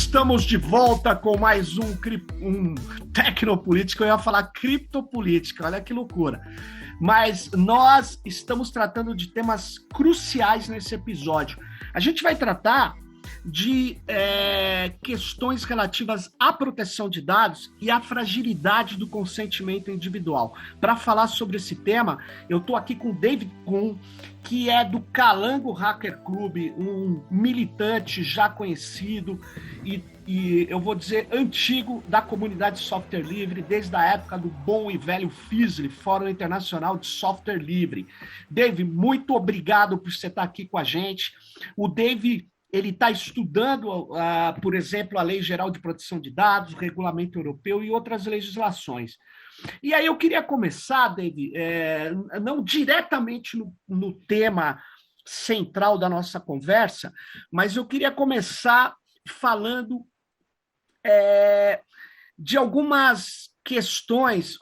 Estamos de volta com mais um Tecnopolítica. Eu ia falar criptopolítica, olha que loucura. Mas nós estamos tratando de temas cruciais nesse episódio. A gente vai tratar de questões relativas à proteção de dados e à fragilidade do consentimento individual. Para falar sobre esse tema, eu estou aqui com o David Kuhn, que é do Calango Hacker Club, um militante já conhecido e eu vou dizer antigo da comunidade de software livre, desde a época do bom e velho FISLI, Fórum Internacional de Software Livre. David, muito obrigado por você estar aqui com a gente. O David, ele está estudando, por exemplo, a Lei Geral de Proteção de Dados, o Regulamento Europeu e outras legislações. E aí eu queria começar, David, não diretamente no tema central da nossa conversa, mas eu queria começar falando de algumas questões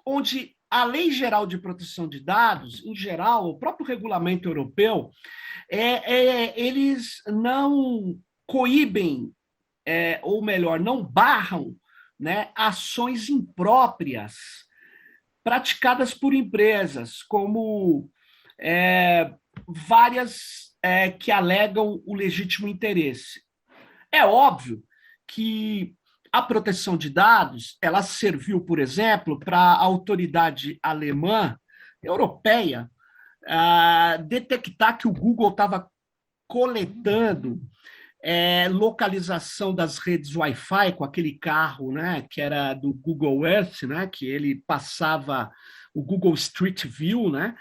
onde a Lei Geral de Proteção de Dados, em geral, o próprio Regulamento Europeu, eles não coíbem, ou melhor, não barram, né, ações impróprias praticadas por empresas, como várias que alegam o legítimo interesse. É óbvio que a proteção de dados, ela serviu, por exemplo, para a autoridade alemã, europeia, detectar que o Google estava coletando localização das redes Wi-Fi com aquele carro, né, que era do Google Earth, né, que ele passava o Google Street View, né,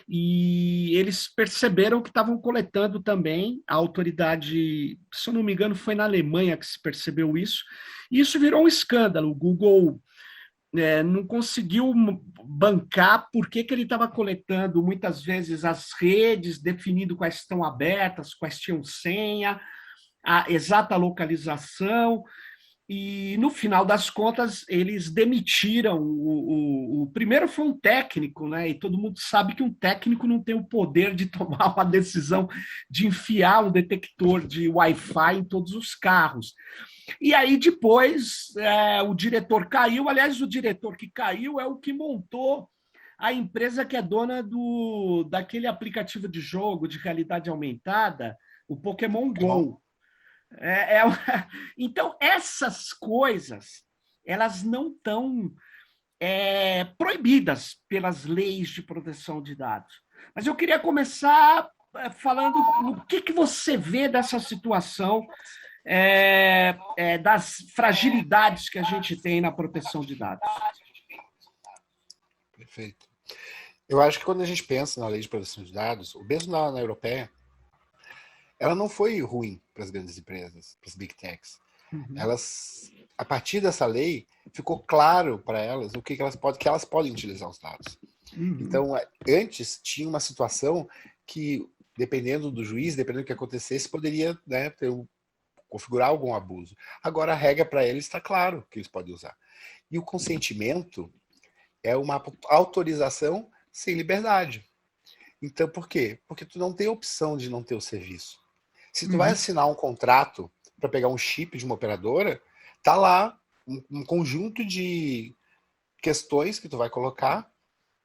e eles perceberam que estavam coletando também, a autoridade, se eu não me engano, foi na Alemanha que se percebeu isso, e isso virou um escândalo. O Google não conseguiu bancar por que ele estava coletando muitas vezes as redes, definindo quais estão abertas, quais tinham senha, a exata localização, e no final das contas eles demitiram o primeiro foi um técnico, né? E todo mundo sabe que um técnico não tem o poder de tomar uma decisão de enfiar um detector de Wi-Fi em todos os carros. E aí depois o diretor caiu, aliás, o diretor que caiu é o que montou a empresa que é dona daquele aplicativo de jogo de realidade aumentada, o Pokémon Go. Então, essas coisas, elas não estão proibidas pelas leis de proteção de dados. Mas eu queria começar falando o que você vê dessa situação, das fragilidades que a gente tem na proteção de dados. Perfeito. Eu acho que quando a gente pensa na lei de proteção de dados, mesmo na europeia, ela não foi ruim para as grandes empresas, para as big techs. Uhum. Elas, a partir dessa lei, ficou claro para elas o que elas podem utilizar os dados. Uhum. Então, antes tinha uma situação que, dependendo do juiz, dependendo do que acontecesse, poderia, né, configurar algum abuso. Agora a regra para eles está claro que eles podem usar. E o consentimento é uma autorização sem liberdade. Então, por quê? Porque tu não tem opção de não ter o serviço. Se tu vai assinar um contrato para pegar um chip de uma operadora, tá lá um conjunto de questões que tu vai colocar,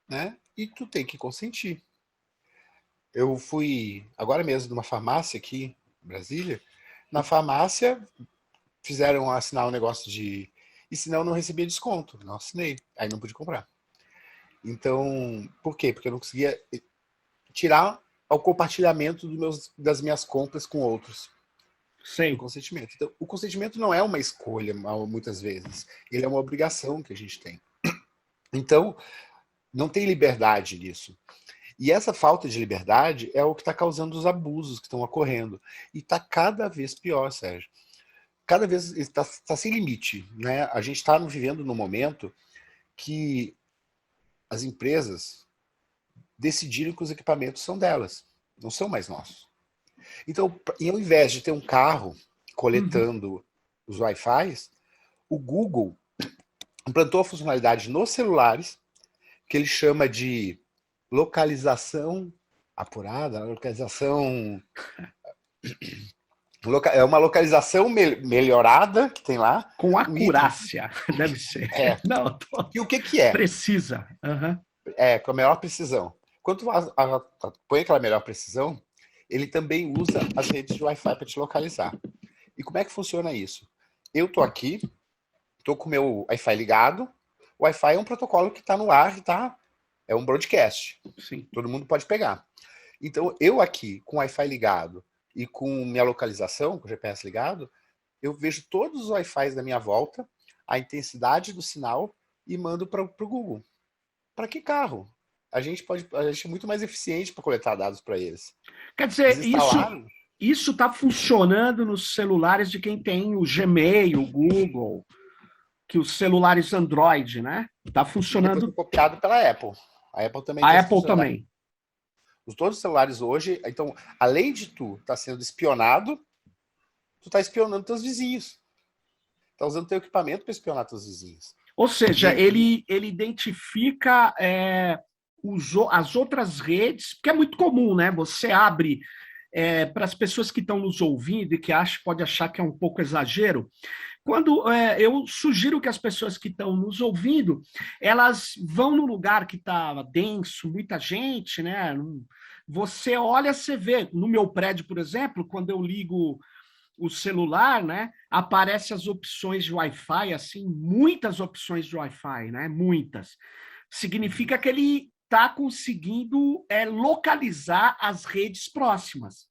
né? E tu tem que consentir. Eu fui agora mesmo numa farmácia aqui em Brasília. Na farmácia fizeram assinar um negócio de... E senão eu não recebia desconto. Não assinei. Aí não pude comprar. Então, por quê? Porque eu não conseguia tirar o compartilhamento das minhas compras com outros. Sim. O consentimento. Então, o consentimento não é uma escolha, muitas vezes. Ele é uma obrigação que a gente tem. Então, não tem liberdade nisso. E essa falta de liberdade é o que está causando os abusos que estão ocorrendo. E está cada vez pior, Sérgio. Cada vez está sem limite, né? A gente está vivendo num momento que as empresas decidiram que os equipamentos são delas, não são mais nossos. Então, ao invés de ter um carro coletando os Wi-Fi, o Google implantou a funcionalidade nos celulares que ele chama de localização apurada, localização É uma localização melhorada que tem lá. Com acurácia, deve ser. É. Não, E o que que é? Precisa. Uhum. Com a melhor precisão. Quando põe aquela melhor precisão, ele também usa as redes de Wi-Fi para te localizar. E como é que funciona isso? Eu tô aqui, tô com o meu Wi-Fi ligado. O Wi-Fi é um protocolo que está no ar, é um broadcast. Sim. Todo mundo pode pegar. Então, eu aqui, com o Wi-Fi ligado e com minha localização, com o GPS ligado, eu vejo todos os Wi-Fis da minha volta, a intensidade do sinal e mando para o Google. Para que carro? A gente é muito mais eficiente para coletar dados para eles. Quer dizer, isso está funcionando nos celulares de quem tem o Gmail, o Google, que os celulares Android, né? Está funcionando. Copiado pela Apple. A Apple também. A Apple também. Todos os celulares hoje, então, além de tu estar sendo espionado, tu está espionando teus vizinhos. Está usando teu equipamento para espionar teus vizinhos. Ou seja, ele identifica as outras redes, porque é muito comum, né? Você abre para as pessoas que estão nos ouvindo e que pode achar que é um pouco exagero. Quando eu sugiro que as pessoas que estão nos ouvindo, elas vão no lugar que está denso, muita gente, né? Você olha, você vê. No meu prédio, por exemplo, quando eu ligo o celular, né? Aparece as opções de Wi-Fi, assim, muitas opções de Wi-Fi, né? Muitas. Significa que ele está conseguindo localizar as redes próximas.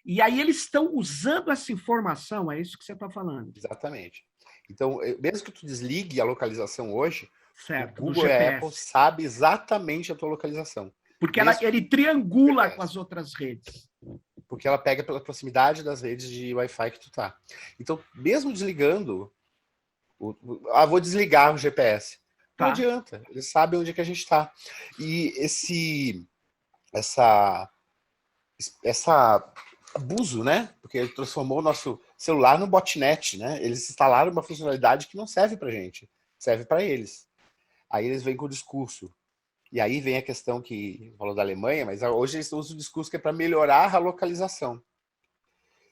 E aí eles estão usando essa informação, é isso que você está falando. Exatamente. Então, mesmo que tu desligue a localização hoje, certo, o Google e a Apple sabem exatamente a tua localização. Porque ele triangula com as outras redes. Porque ela pega pela proximidade das redes de Wi-Fi que tu tá. Então, mesmo desligando, vou desligar o GPS. Não adianta, eles sabem onde é que a gente está. E essa abuso, né? Porque ele transformou o nosso celular no botnet, né? Eles instalaram uma funcionalidade que não serve pra gente, serve para eles. Aí eles vêm com o discurso. E aí vem a questão que falou da Alemanha, mas hoje eles usam o discurso que é para melhorar a localização.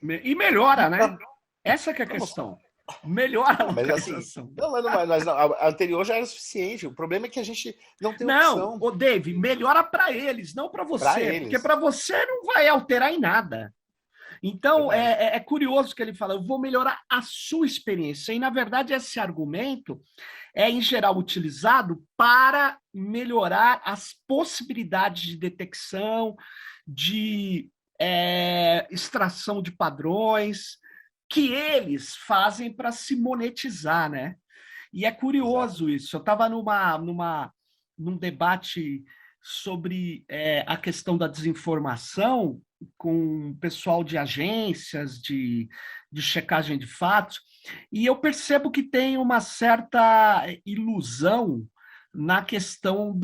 E melhora, né? Essa que é a questão. Melhora a localização. Mas a anterior já era suficiente. O problema é que a gente não tem opção. Não, Dave, melhora para eles, não para você. Porque para você não vai alterar em nada. Então, é curioso que ele fala, eu vou melhorar a sua experiência. E, na verdade, esse argumento é, em geral, utilizado para melhorar as possibilidades de detecção, de extração de padrões, que eles fazem para se monetizar, né? E é curioso isso. Eu estava num debate sobre a questão da desinformação com o pessoal de agências de checagem de fatos, e eu percebo que tem uma certa ilusão na questão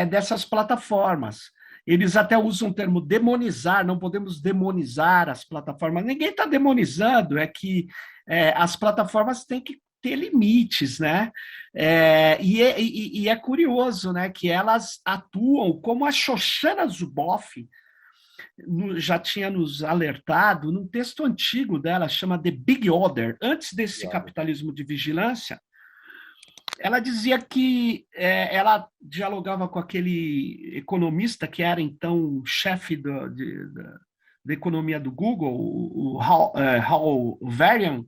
dessas plataformas. Eles até usam o termo demonizar, não podemos demonizar as plataformas. Ninguém está demonizando, é que as plataformas têm que ter limites, né? E é curioso, né, que elas atuam como a Shoshana Zuboff já tinha nos alertado num texto antigo dela, chama The Big Order, antes desse capitalismo de vigilância. Ela dizia que ela dialogava com aquele economista que era então chefe da economia do Google, o Hal Varian,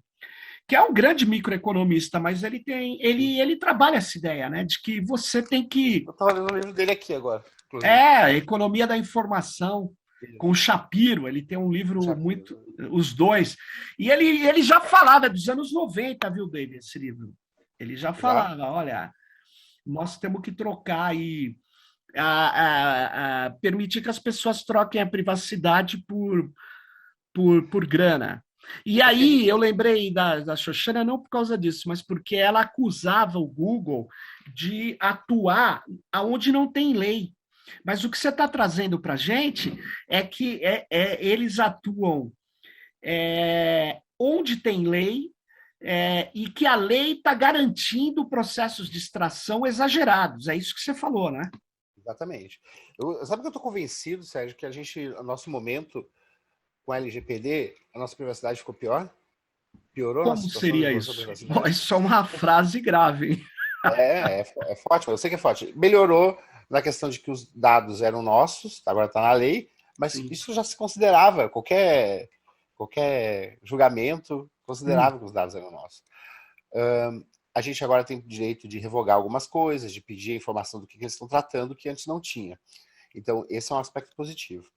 que é um grande microeconomista, mas ele trabalha essa ideia, né, de que você tem que... Eu estava lendo o livro dele aqui agora. Economia da informação, com o Shapiro, ele tem um livro muito... Os dois. E ele já falava dos anos 90, viu, David, esse livro. Ele já falava, olha, nós temos que trocar aí, permitir que as pessoas troquem a privacidade por grana. E aí eu lembrei da Shoshana não por causa disso, mas porque ela acusava o Google de atuar aonde não tem lei. Mas o que você está trazendo para a gente é que eles atuam onde tem lei e que a lei está garantindo processos de extração exagerados. É isso que você falou, né? Exatamente. Sabe que eu estou convencido, Sérgio, que nosso momento com a LGPD, a nossa privacidade ficou pior? Piorou a nossa Como situação seria de isso? privacidade? Isso é uma frase grave, hein? É forte, mas eu sei que é forte. Melhorou na questão de que os dados eram nossos, agora está na lei, mas Sim. isso já se considerava, qualquer julgamento considerava que os dados eram nossos. A gente agora tem o direito de revogar algumas coisas, de pedir a informação do que eles estão tratando, que antes não tinha. Então, esse é um aspecto positivo.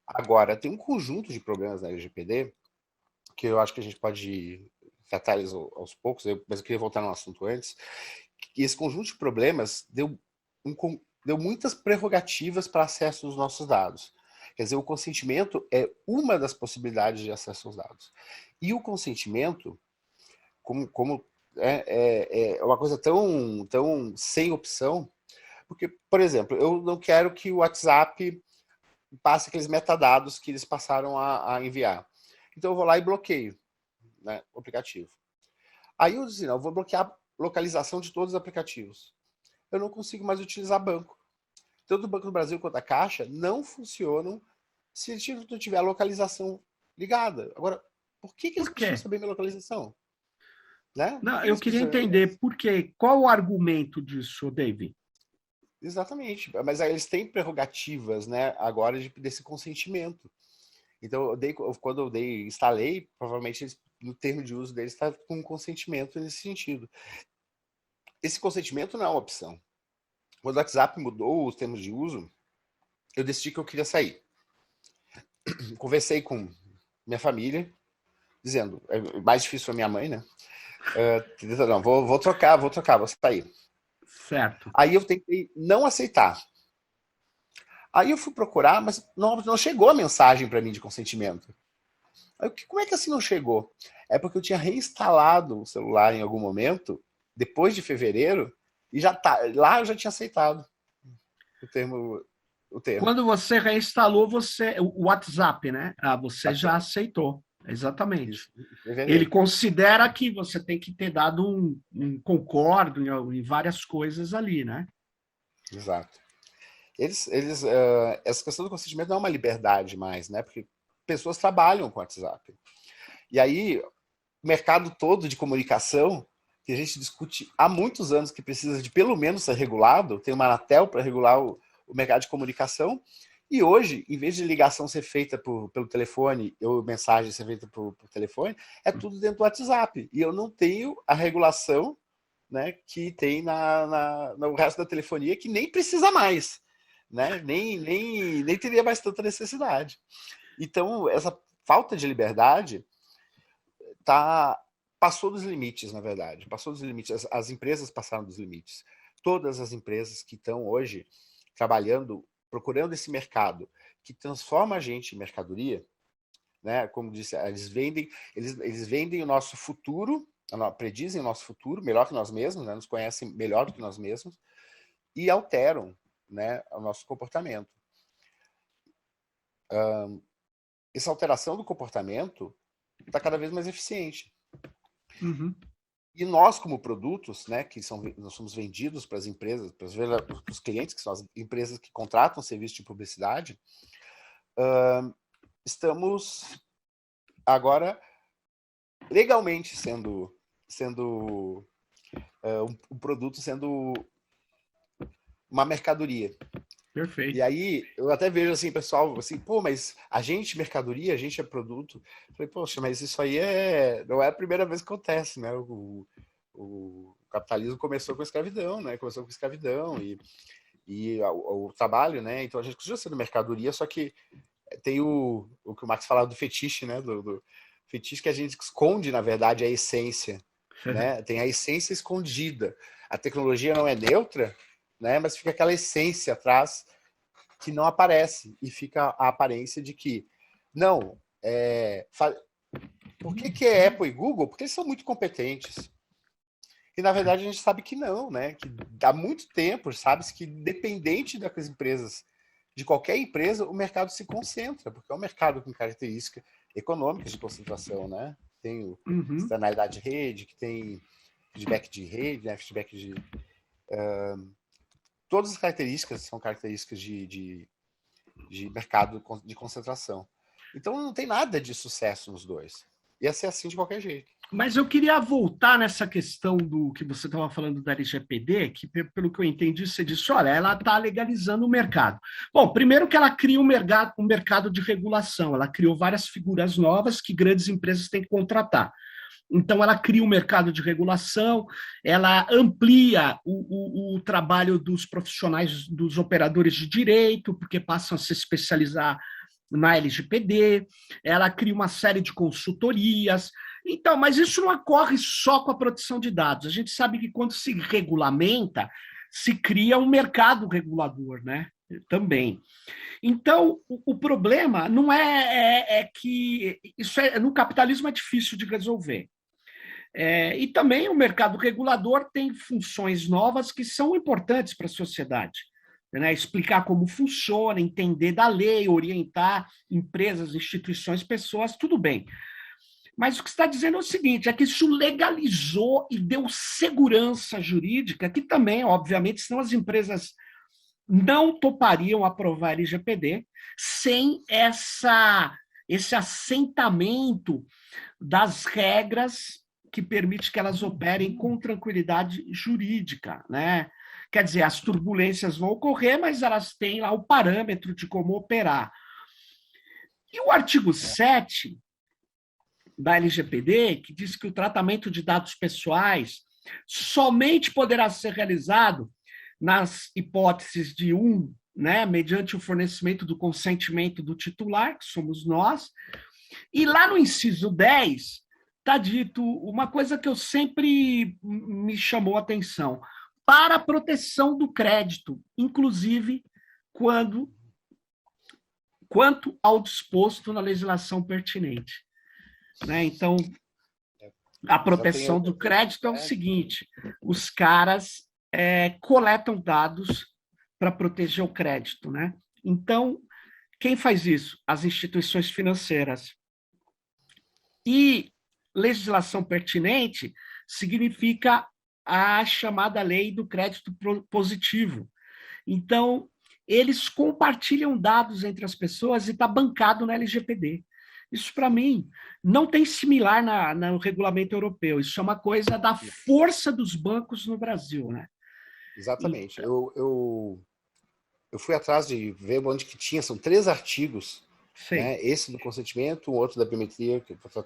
Agora, tem um conjunto de problemas na LGPD que eu acho que a gente pode tratar eles aos poucos, mas eu queria voltar no assunto antes. E esse conjunto de problemas deu muitas prerrogativas para acesso aos nossos dados. Quer dizer, o consentimento é uma das possibilidades de acesso aos dados. E o consentimento, como é uma coisa tão sem opção, porque, por exemplo, eu não quero que o WhatsApp passe aqueles metadados que eles passaram a enviar. Então eu vou lá e bloqueio, né, o aplicativo. Aí eu disse, não, eu vou bloquear a localização de todos os aplicativos. Eu não consigo mais utilizar banco. Tanto o Banco do Brasil quanto a Caixa não funcionam se não tiver a localização ligada. Agora, por que eles Por precisam quê? saber minha localização? Né? Por Não, que eu eles queria precisam? entender por quê. Qual o argumento disso, David? Exatamente. Mas aí eles têm prerrogativas, né, agora desse consentimento. Então, quando eu instalei, provavelmente no termo de uso deles está com consentimento nesse sentido. Esse consentimento não é uma opção. Quando o WhatsApp mudou os termos de uso, eu decidi que eu queria sair. Conversei com minha família, dizendo, é mais difícil para minha mãe, né? Não, vou trocar, vou sair. Certo. Aí eu tentei não aceitar. Aí eu fui procurar, mas não chegou a mensagem para mim de consentimento. Aí, como é que assim não chegou? É porque eu tinha reinstalado o celular em algum momento, depois de fevereiro, e lá eu já tinha aceitado o termo. Quando você reinstalou o WhatsApp, né? Você já WhatsApp. aceitou. Exatamente. Isso, em Ele fevereiro. considera que você tem que ter dado um concordo em várias coisas ali, né? Exato. Essa questão do consentimento não é uma liberdade mais, né? Porque pessoas trabalham com WhatsApp. E aí, o mercado todo de comunicação, que a gente discute há muitos anos que precisa de pelo menos ser regulado, tem uma Anatel para regular o mercado de comunicação, e hoje, em vez de ligação ser feita pelo telefone ou mensagem ser feita por telefone, é tudo dentro do WhatsApp. E eu não tenho a regulação, né, que tem no resto da telefonia, que nem precisa mais. Né? Nem teria mais tanta necessidade. Então, essa falta de liberdade passou dos limites, na verdade. Passou dos limites. As empresas passaram dos limites. Todas as empresas que estão hoje trabalhando, procurando esse mercado que transforma a gente em mercadoria, né? Como disse, eles vendem o nosso futuro, predizem o nosso futuro melhor que nós mesmos, né? Nos conhecem melhor do que nós mesmos e alteram, né, o nosso comportamento. Essa alteração do comportamento está cada vez mais eficiente. Uhum. E nós, como produtos, né, nós somos vendidos para as empresas, para os clientes, que são as empresas que contratam serviço de publicidade, estamos agora legalmente sendo um produto sendo uma mercadoria. Perfeito. E aí, eu até vejo assim, pessoal, assim, pô, mas a gente mercadoria, a gente é produto. Eu falei, poxa, mas isso aí não é a primeira vez que acontece, né? O capitalismo começou com a escravidão, né? Começou com a escravidão e o trabalho, né? Então a gente continua sendo mercadoria, só que tem o que o Marx falava do fetiche, né? Do fetiche que a gente esconde, na verdade, a essência, né? Tem a essência escondida. A tecnologia não é neutra, né? Mas fica aquela essência atrás que não aparece e fica a aparência de que não, por que é Apple e Google? Porque eles são muito competentes. E na verdade a gente sabe que não, né? Que há muito tempo sabe-se que independente das empresas, de qualquer empresa, o mercado se concentra, porque é um mercado com características econômicas de concentração, né? Tem externalidade de rede, que tem feedback de rede, né? Feedback de todas as características são características de mercado de concentração. Então não tem nada de sucesso nos dois. Ia ser assim de qualquer jeito. Mas eu queria voltar nessa questão do que você estava falando da LGPD, que pelo que eu entendi, você disse, olha, ela está legalizando o mercado. Bom, primeiro que ela cria um mercado de regulação, ela criou várias figuras novas que grandes empresas têm que contratar. Então, ela cria um mercado de regulação, ela amplia o trabalho dos profissionais, dos operadores de direito, porque passam a se especializar na LGPD, ela cria uma série de consultorias. Então, mas isso não ocorre só com a proteção de dados. A gente sabe que quando se regulamenta, se cria um mercado regulador, né? Também. Então, o problema não é que isso no capitalismo é difícil de resolver. E também o mercado regulador tem funções novas que são importantes para a sociedade. Né? Explicar como funciona, entender da lei, orientar empresas, instituições, pessoas, tudo bem. Mas o que você está dizendo é o seguinte, é que isso legalizou e deu segurança jurídica, que também, obviamente, senão as empresas não topariam aprovar a LGPD sem esse assentamento das regras que permite que elas operem com tranquilidade jurídica, né? Quer dizer, as turbulências vão ocorrer, mas elas têm lá o parâmetro de como operar. E o artigo 7 da LGPD, que diz que o tratamento de dados pessoais somente poderá ser realizado nas hipóteses de né, mediante o fornecimento do consentimento do titular, que somos nós, e lá no inciso 10 está dito uma coisa que eu sempre me chamou a atenção, para a proteção do crédito, inclusive quanto ao disposto na legislação pertinente. Né? Então, a proteção do crédito é o seguinte, os caras coletam dados para proteger o crédito. Né? Então, quem faz isso? As instituições financeiras. E legislação pertinente significa a chamada lei do crédito positivo. Então, eles compartilham dados entre as pessoas e está bancado na LGPD. Isso, para mim, não tem similar no regulamento europeu. Isso é uma coisa da força dos bancos no Brasil. Né? Exatamente. Eu fui atrás de ver onde que tinha, são 3 artigos, né? Esse do consentimento, o outro da biometria, que eu posso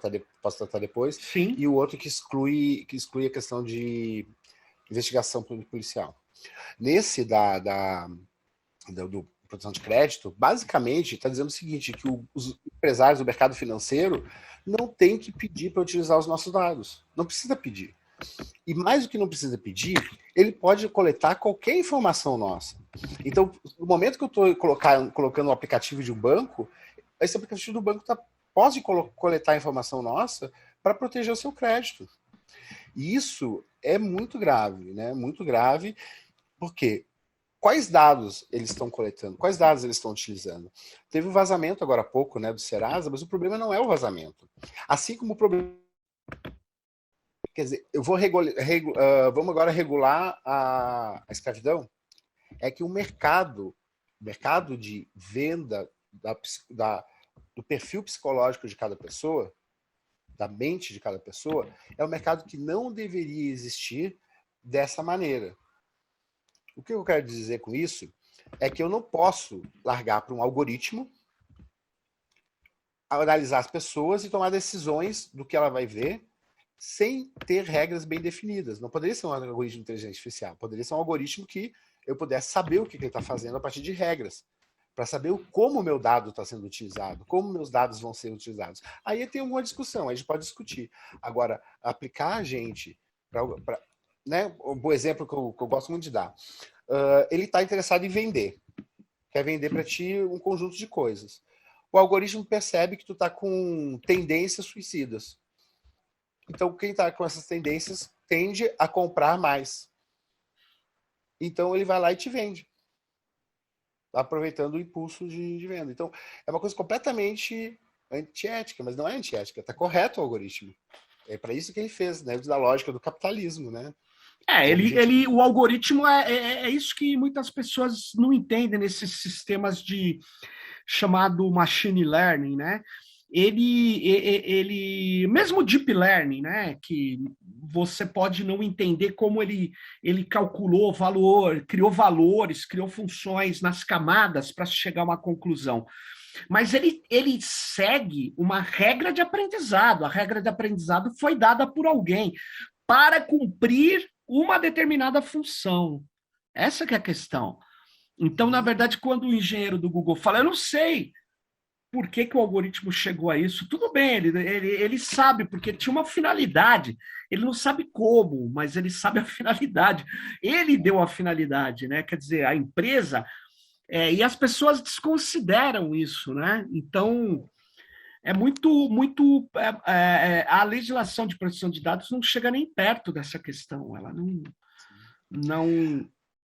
tratar depois, Sim. E o outro que exclui a questão de investigação policial. Nesse do proteção de crédito, basicamente está dizendo o seguinte, que os empresários do mercado financeiro não têm que pedir para utilizar os nossos dados. Não precisa pedir. E mais do que não precisa pedir, ele pode coletar qualquer informação nossa. Então, no momento que eu estou colocando o aplicativo de um banco, esse aplicativo do banco pode coletar informação nossa para proteger o seu crédito. E isso é muito grave, né? Muito grave, porque quais dados eles estão coletando? Quais dados eles estão utilizando? Teve um vazamento agora há pouco, né, do Serasa, mas o problema não é o vazamento. Assim como o problema... Quer dizer, vamos agora regular a escravidão? É que o mercado de venda do perfil psicológico de cada pessoa, da mente de cada pessoa, é um mercado que não deveria existir dessa maneira. O que eu quero dizer com isso é que eu não posso largar para um algoritmo analisar as pessoas e tomar decisões do que ela vai ver sem ter regras bem definidas. Não poderia ser um algoritmo de inteligência artificial, poderia ser um algoritmo que eu pudesse saber o que ele está fazendo a partir de regras, para saber como o meu dado está sendo utilizado, como meus dados vão ser utilizados. Aí tem uma discussão, a gente pode discutir. Agora, aplicar a gente, né, um bom exemplo que eu gosto muito de dar, ele está interessado em vender, quer vender para ti um conjunto de coisas. O algoritmo percebe que tu está com tendências suicidas. Então, quem está com essas tendências tende a comprar mais. Então, ele vai lá e te vende, aproveitando o impulso de venda. Então, é uma coisa completamente antiética, mas não é antiética, está correto o algoritmo. É para isso que ele fez, né, da lógica do capitalismo, né? O algoritmo é isso que muitas pessoas não entendem nesses sistemas de chamado machine learning, né? mesmo o Deep Learning, né, que você pode não entender como ele calculou valor, criou valores, criou funções nas camadas para chegar a uma conclusão. Mas ele segue uma regra de aprendizado. A regra de aprendizado foi dada por alguém para cumprir uma determinada função. Essa que é a questão. Então, na verdade, quando o engenheiro do Google fala, eu não sei por que, que o algoritmo chegou a isso, tudo bem, ele sabe, porque tinha uma finalidade. Ele não sabe como, mas ele sabe a finalidade. Ele deu a finalidade, né? Quer dizer, a empresa, e as pessoas desconsideram isso, né? Então, é muito. A legislação de proteção de dados não chega nem perto dessa questão. Ela não,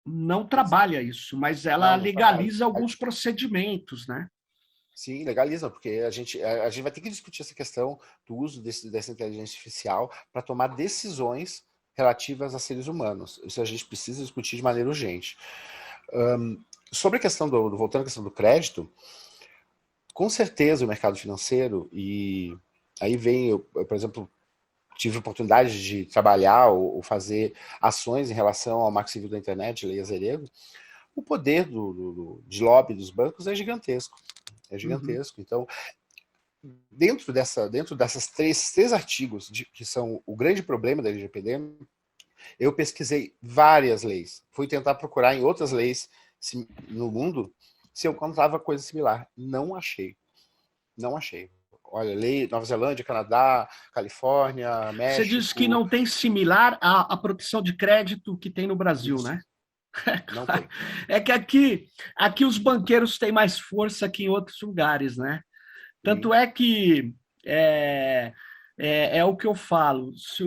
não trabalha isso, mas ela legaliza alguns procedimentos, né? Sim, legaliza, porque a gente vai ter que discutir essa questão do uso dessa inteligência artificial para tomar decisões relativas a seres humanos. Isso a gente precisa discutir de maneira urgente. Sobre a questão voltando à questão do crédito, com certeza o mercado financeiro, e aí vem, eu, por exemplo, tive a oportunidade de trabalhar ou fazer ações em relação ao Marco Civil da Internet, Lei Azeredo, o poder de lobby dos bancos é gigantesco. É gigantesco. Uhum. Então, dentro dessas três artigos, que são o grande problema da LGPD, eu pesquisei várias leis. Fui tentar procurar em outras leis no mundo se eu encontrava coisa similar. Não achei. Não achei. Olha, lei Nova Zelândia, Canadá, Califórnia, México... Você diz que não tem similar à proteção de crédito que tem no Brasil, isso, né? Não tem. É que aqui os banqueiros têm mais força que em outros lugares, né? Tanto sim. É que é o que eu falo. Se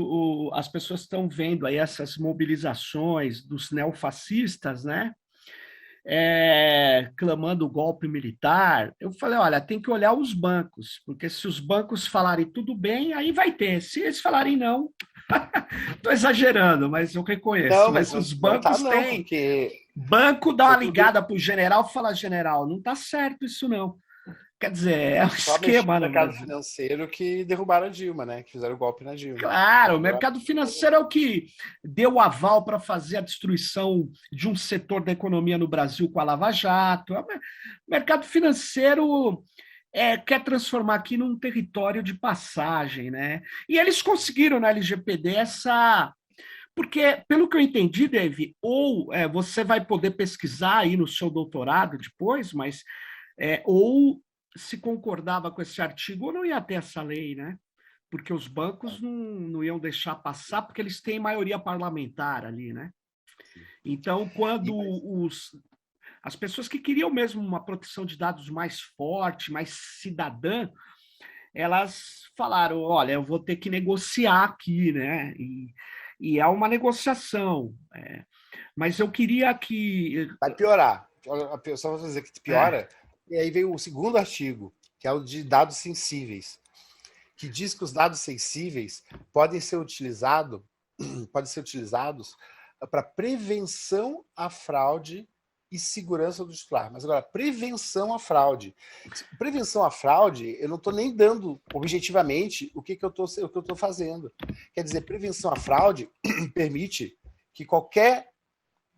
as pessoas estão vendo aí essas mobilizações dos neofascistas, né? Clamando o golpe militar, eu falei, olha, tem que olhar os bancos, porque se os bancos falarem tudo bem, aí vai ter. Se eles falarem não, estou exagerando, mas eu reconheço. Não, mas os bancos têm. Porque... Banco dá uma ligada para o general e fala, general, não está certo isso não. Quer dizer, é um esquema. No mercado financeiro que derrubaram a Dilma, né? Que fizeram o golpe na Dilma. Claro, o mercado financeiro é o que deu o aval para fazer a destruição de um setor da economia no Brasil com a Lava Jato. O mercado financeiro quer transformar aqui num território de passagem, né? E eles conseguiram na LGPD essa... Porque, pelo que eu entendi, Dave, ou você vai poder pesquisar aí no seu doutorado depois, mas ou se concordava com esse artigo ou não ia ter essa lei, né? Porque os bancos não iam deixar passar, porque eles têm maioria parlamentar ali, né? Então, quando as pessoas que queriam mesmo uma proteção de dados mais forte, mais cidadã, elas falaram, olha, eu vou ter que negociar aqui, né? E é uma negociação. Mas eu queria que... Vai piorar. Só vou dizer que piora. E aí veio o segundo artigo, que é o de dados sensíveis, que diz que os dados sensíveis podem ser utilizados para prevenção à fraude e segurança do titular. Mas agora, prevenção à fraude. Prevenção à fraude, eu não estou nem dando objetivamente o que eu estou fazendo. Quer dizer, prevenção à fraude permite que qualquer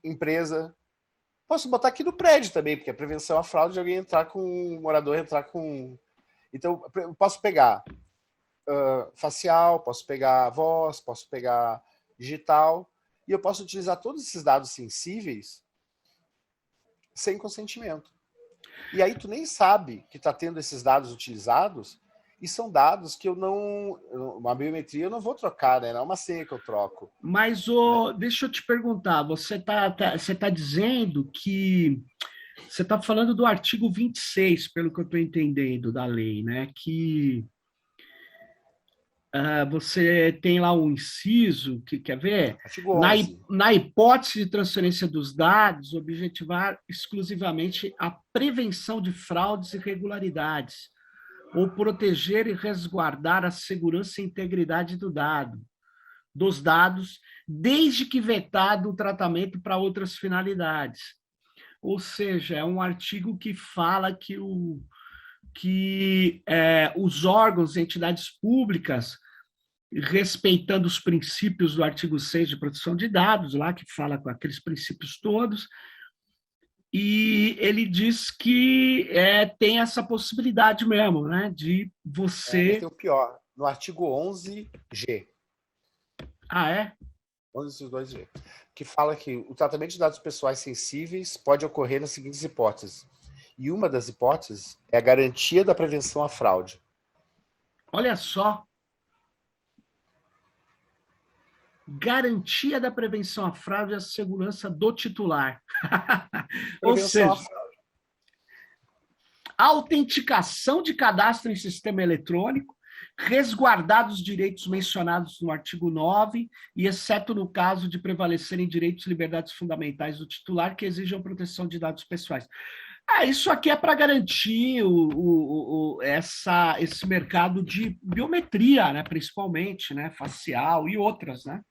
empresa... Posso botar aqui no prédio também, porque a prevenção à fraude de alguém entrar com um morador, entrar com... Então, eu posso pegar facial, posso pegar voz, posso pegar digital, e eu posso utilizar todos esses dados sensíveis sem consentimento. E aí tu nem sabe que está tendo esses dados utilizados, e são dados que uma biometria eu não vou trocar, né? Não é uma senha que eu troco. Mas, deixa eu te perguntar, você tá dizendo que... Você está falando do artigo 26, pelo que eu estou entendendo da lei, né? Que você tem lá um inciso, que quer ver? Artigo 11. Na hipótese de transferência dos dados, objetivar exclusivamente a prevenção de fraudes e irregularidades, ou proteger e resguardar a segurança e integridade dos dados, desde que vetado o tratamento para outras finalidades. Ou seja, é um artigo que fala que que os órgãos e entidades públicas, respeitando os princípios do artigo 6 de proteção de dados, lá que fala com aqueles princípios todos, e ele diz que tem essa possibilidade mesmo, né, de você... Mas tem o pior, no artigo 11G. Ah, é? 11.2G, que fala que o tratamento de dados pessoais sensíveis pode ocorrer nas seguintes hipóteses. E uma das hipóteses é a garantia da prevenção à fraude. Olha só. Garantia da prevenção à fraude e à segurança do titular. Ou seja, autenticação de cadastro em sistema eletrônico, resguardados os direitos mencionados no artigo 9, e exceto no caso de prevalecerem direitos e liberdades fundamentais do titular que exijam proteção de dados pessoais. Isso aqui é para garantir esse mercado de biometria, né, principalmente, né, facial e outras, né?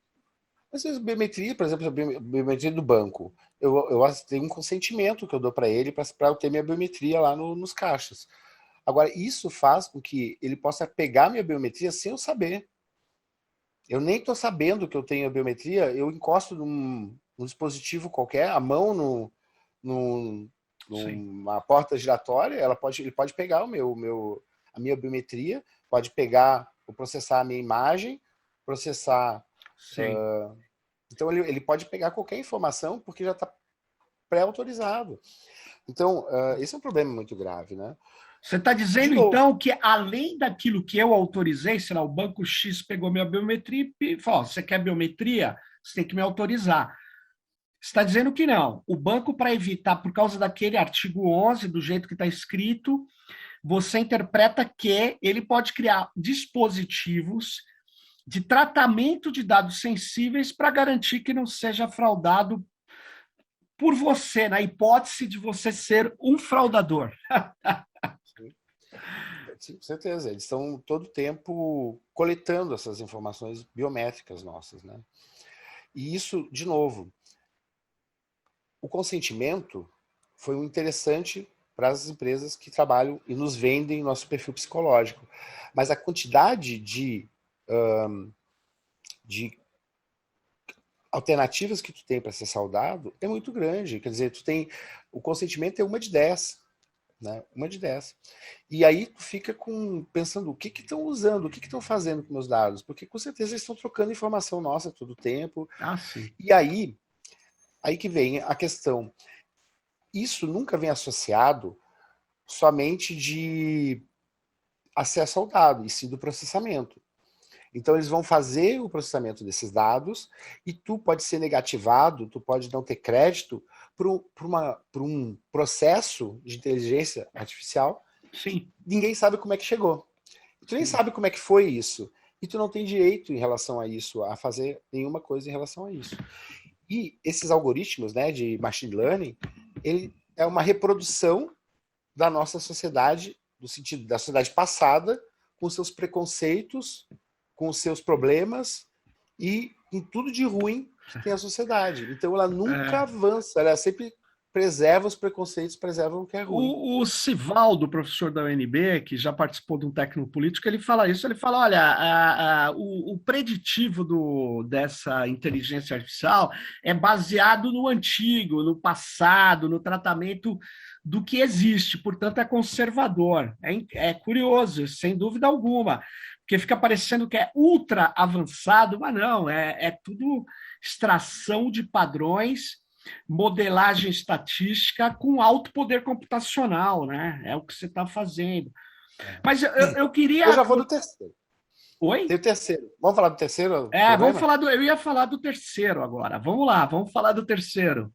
Às vezes, biometria, por exemplo, a biometria do banco, eu tenho um consentimento que eu dou para ele para eu ter minha biometria lá nos caixas. Agora, isso faz com que ele possa pegar minha biometria sem eu saber. Eu nem estou sabendo que eu tenho a biometria, eu encosto num dispositivo qualquer, a mão numa porta giratória, ele pode pegar a minha biometria, pode pegar, processar a minha imagem, processar... então, ele pode pegar qualquer informação porque já está pré-autorizado. Então, esse é um problema muito grave, né? Você está dizendo, então, que além daquilo que eu autorizei, sei lá, o Banco X pegou minha biometria e falou, você quer biometria? Você tem que me autorizar. Você está dizendo que não. O banco, para evitar, por causa daquele artigo 11, do jeito que está escrito, você interpreta que ele pode criar dispositivos de tratamento de dados sensíveis para garantir que não seja fraudado por você, na hipótese de você ser um fraudador. Sim, com certeza. Eles estão todo o tempo coletando essas informações biométricas nossas, né? E isso, de novo, o consentimento foi um interessante para as empresas que trabalham e nos vendem nosso perfil psicológico. Mas a quantidade de alternativas que tu tem para ser saudado é muito grande. Quer dizer, o consentimento é uma de 10. Né? Uma de 10. E aí tu fica pensando o que estão usando, o que estão fazendo com meus dados, porque com certeza eles estão trocando informação nossa todo o tempo. Sim. E aí que vem a questão. Isso nunca vem associado somente de acesso ao dado, e sim do processamento. Então eles vão fazer o processamento desses dados e tu pode ser negativado, tu pode não ter crédito por um processo de inteligência artificial. Sim. Ninguém sabe como é que chegou. Tu nem sabe como é que foi isso. E tu não tem direito em relação a isso, a fazer nenhuma coisa em relação a isso. E esses algoritmos, né, de machine learning, ele é uma reprodução da nossa sociedade, no sentido da sociedade passada, com seus preconceitos, com os seus problemas e com tudo de ruim que tem a sociedade. Então ela nunca avança, ela sempre preserva os preconceitos, preserva o que é ruim. O Sivaldo, professor da UNB, que já participou de um Tecnopolítico, ele fala isso, ele fala, olha, o preditivo dessa inteligência artificial é baseado no antigo, no passado, no tratamento do que existe, portanto é conservador. É curioso, sem dúvida alguma, porque fica parecendo que é ultra avançado, mas não, é tudo extração de padrões, modelagem estatística com alto poder computacional, né? É o que você está fazendo. Mas eu queria... Eu já vou do terceiro. Oi? Tem o terceiro. Vamos falar do terceiro? Vamos falar eu ia falar do terceiro agora. Vamos lá, vamos falar do terceiro.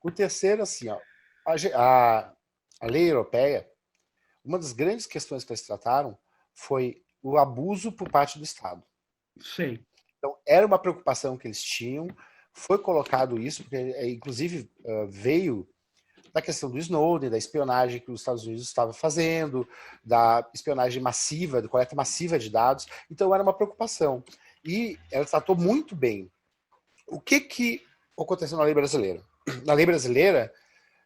O terceiro, assim, ó, a lei europeia, uma das grandes questões que eles trataram foi o abuso por parte do Estado. Sim. Então, era uma preocupação que eles tinham, foi colocado isso, porque inclusive veio da questão do Snowden, da espionagem que os Estados Unidos estavam fazendo, da espionagem massiva, da coleta massiva de dados. Então, era uma preocupação. E ela tratou muito bem. O que aconteceu na lei brasileira? Na lei brasileira,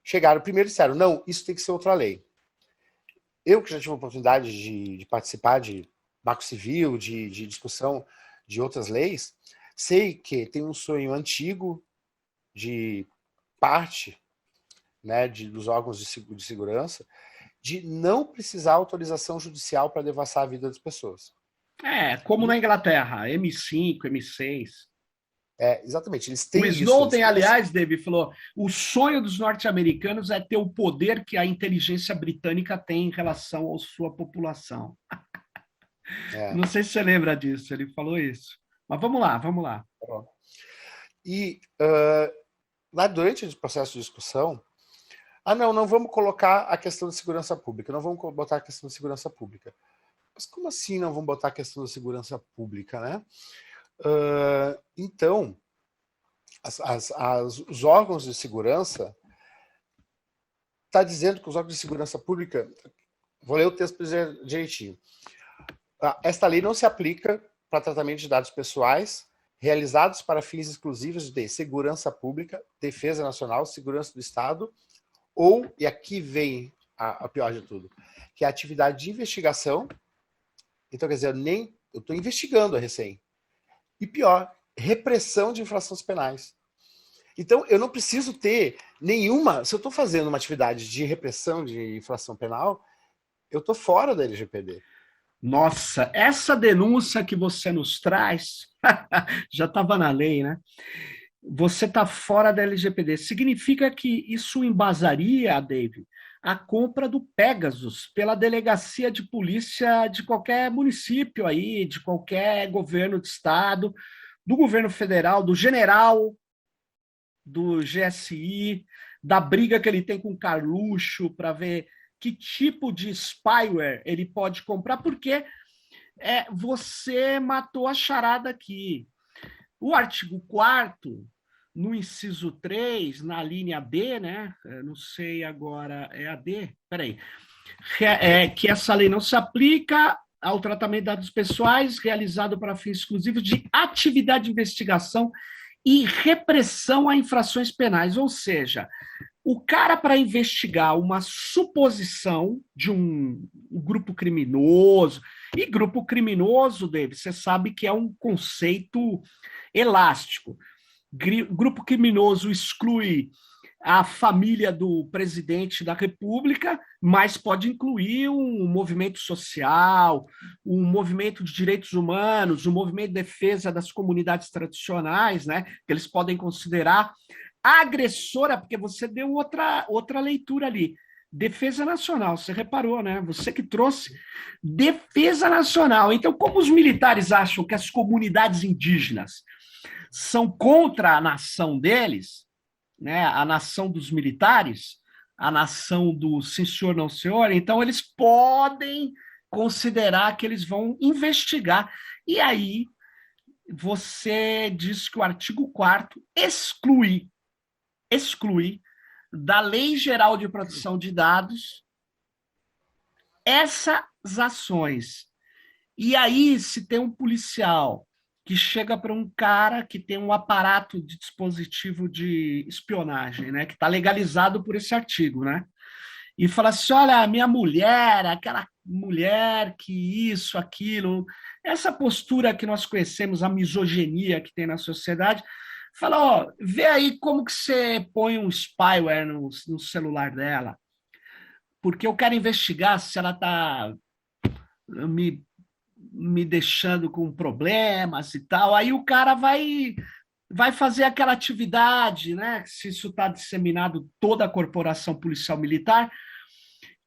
chegaram primeiro e disseram, não, isso tem que ser outra lei. eu que já tive a oportunidade de participar de marco civil, de discussão de outras leis, sei que tem um sonho antigo de parte, né, dos órgãos de segurança, de não precisar autorização judicial para devassar a vida das pessoas. Como na Inglaterra, M5, M6. Exatamente, eles têm o isso. Snowden, aliás, David, falou: o sonho dos norte-americanos é ter o poder que a inteligência britânica tem em relação à sua população. Não sei se você lembra disso, ele falou isso. Mas vamos lá, vamos lá. E lá durante o processo de discussão, não vamos colocar a questão de segurança pública, não vamos botar a questão de segurança pública. Mas como assim não vamos botar a questão da segurança pública, né? Então, os órgãos de segurança está dizendo que os órgãos de segurança pública, vou ler o texto direitinho. Esta lei não se aplica para tratamento de dados pessoais realizados para fins exclusivos de segurança pública, defesa nacional, segurança do Estado, ou, e aqui vem a pior de tudo, que é a atividade de investigação. Então, quer dizer, eu estou investigando a recém. E pior, repressão de infrações penais. Então, eu não preciso ter nenhuma... Se eu estou fazendo uma atividade de repressão de infração penal, eu estou fora da LGPD. Nossa, essa denúncia que você nos traz já estava na lei, né? Você está fora da LGPD. Significa que isso embasaria, David, a compra do Pegasus pela delegacia de polícia de qualquer município aí, de qualquer governo de estado, do governo federal, do general, do GSI, da briga que ele tem com o Carluxo para ver que tipo de spyware ele pode comprar, porque você matou a charada aqui. O artigo 4º, no inciso 3, na linha B, né? Não sei agora, é a D? Peraí. Que essa lei não se aplica ao tratamento de dados pessoais realizado para fins exclusivos de atividade de investigação e repressão a infrações penais. Ou seja, o cara, para investigar uma suposição de um grupo criminoso, e grupo criminoso, David, você sabe que é um conceito elástico. Grupo criminoso exclui a família do presidente da República, mas pode incluir um movimento social, um movimento de direitos humanos, um movimento de defesa das comunidades tradicionais, né? Que eles podem considerar agressora, porque você deu outra leitura ali. Defesa nacional, você reparou, né? Você que trouxe defesa nacional. Então, como os militares acham que as comunidades indígenas são contra a nação deles, né? A nação dos militares, a nação do sim senhor, não senhor, então eles podem considerar que eles vão investigar. E aí, você diz que o artigo 4º exclui da Lei Geral de Proteção de Dados essas ações. E aí, se tem um policial que chega para um cara que tem um aparato de dispositivo de espionagem, né, que está legalizado por esse artigo, né, e fala assim, olha, minha mulher, aquela mulher que isso, aquilo, essa postura que nós conhecemos, a misoginia que tem na sociedade, fala, ó, vê aí como que você põe um spyware no celular dela, porque eu quero investigar se ela está me deixando com problemas e tal. Aí o cara vai fazer aquela atividade, né? Se isso está disseminado toda a corporação policial militar,